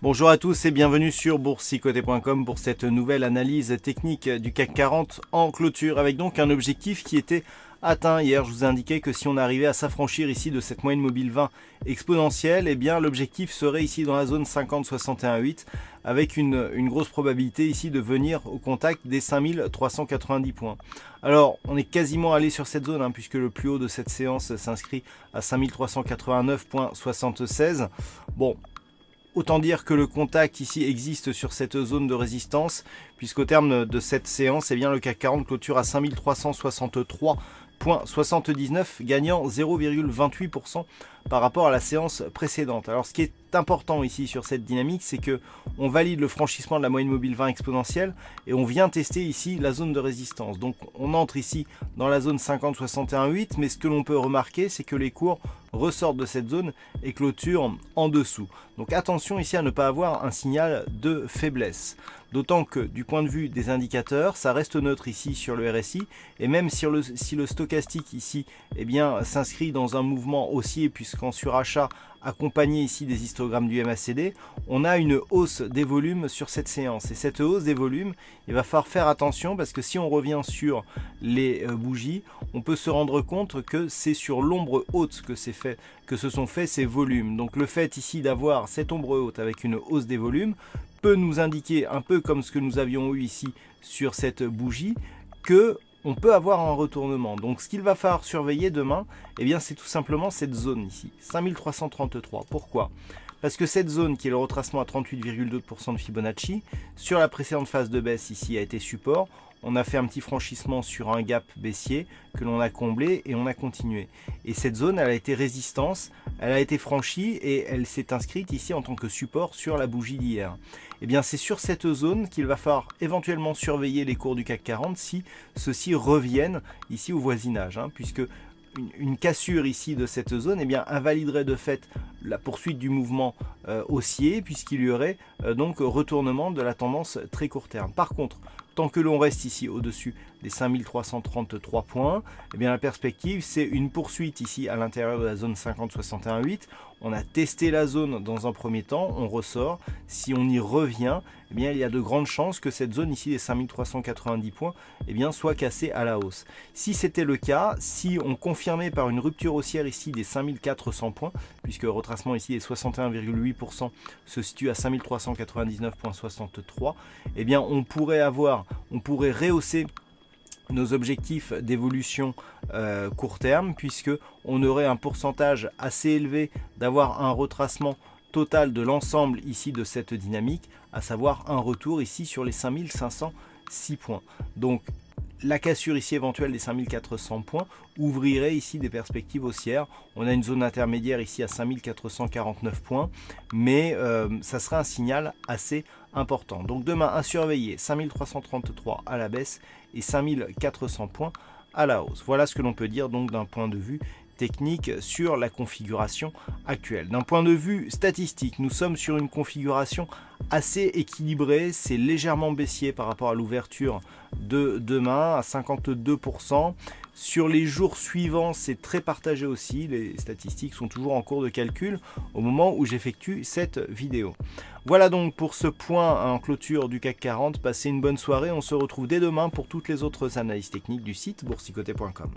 Bonjour à tous et bienvenue sur boursicoté.com pour cette nouvelle analyse technique du CAC 40 en clôture avec donc un objectif qui était atteint hier. Je vous ai indiqué que si on arrivait à s'affranchir ici de cette moyenne mobile 20 exponentielle, eh bien l'objectif serait ici dans la zone 50-61-8 avec une grosse probabilité ici de venir au contact des 5390 points. Alors on est quasiment allé sur cette zone puisque le plus haut de cette séance s'inscrit à 5389,76. Bon, autant dire que le contact ici existe sur cette zone de résistance, puisqu'au terme de cette séance, eh bien, le CAC 40 clôture à 5363,79, gagnant 0,28% par rapport à la séance précédente. Alors ce qui est important ici sur cette dynamique, c'est que on valide le franchissement de la moyenne mobile 20 exponentielle et on vient tester ici la zone de résistance. Donc on entre ici dans la zone 50-61-8, mais ce que l'on peut remarquer, c'est que les cours ressortent de cette zone et clôturent en dessous. Donc attention ici à ne pas avoir un signal de faiblesse. D'autant que du point de vue des indicateurs, ça reste neutre ici sur le RSI, et même si le stochastique ici s'inscrit dans un mouvement haussier, puisqu'en surachat accompagné ici des histogrammes du MACD, on a une hausse des volumes sur cette séance. Et cette hausse des volumes, il va falloir faire attention parce que si on revient sur les bougies, on peut se rendre compte que c'est sur l'ombre haute que se sont faits ces volumes. Donc le fait ici d'avoir cette ombre haute avec une hausse des volumes peut nous indiquer, un peu comme ce que nous avions eu ici sur cette bougie, que on peut avoir un retournement. Donc ce qu'il va falloir surveiller demain, eh bien c'est tout simplement cette zone ici, 5333. Pourquoi ? Parce que cette zone qui est le retracement à 38,2% de Fibonacci, sur la précédente phase de baisse ici a été support. On a fait un petit franchissement sur un gap baissier que l'on a comblé et on a continué. Et cette zone, elle a été résistance, elle a été franchie et elle s'est inscrite ici en tant que support sur la bougie d'hier. Et bien c'est sur cette zone qu'il va falloir éventuellement surveiller les cours du CAC 40 si ceux-ci reviennent ici au voisinage, puisque une cassure ici de cette zone invaliderait de fait la poursuite du mouvement haussier, puisqu'il y aurait donc retournement de la tendance très court terme. Par contre, tant que l'on reste ici au-dessus des 5333 points, la perspective c'est une poursuite ici à l'intérieur de la zone 50-61-8. On a testé la zone dans un premier temps, on ressort. Si on y revient, il y a de grandes chances que cette zone ici des 5390 points soit cassée à la hausse. Si c'était le cas, si on confirmait par une rupture haussière ici des 5400 points, puisque le retracement ici des 61,8% se situe à 5399,63, on pourrait rehausser nos objectifs d'évolution court terme, puisque on aurait un pourcentage assez élevé d'avoir un retracement total de l'ensemble ici de cette dynamique, à savoir un retour ici sur les 5506 points. Donc la cassure ici éventuelle des 5400 points ouvrirait ici des perspectives haussières. On a une zone intermédiaire ici à 5449 points, mais ça serait un signal assez important. Donc demain à surveiller 5333 à la baisse et 5400 points à la hausse. Voilà ce que l'on peut dire donc d'un point de vue technique sur la configuration actuelle. D'un point de vue statistique, nous sommes sur une configuration assez équilibrée, c'est légèrement baissier par rapport à l'ouverture de demain à 52%. Sur les jours suivants, c'est très partagé aussi, les statistiques sont toujours en cours de calcul au moment où j'effectue cette vidéo. Voilà donc pour ce point en clôture du CAC 40, passez une bonne soirée, on se retrouve dès demain pour toutes les autres analyses techniques du site boursicoté.com.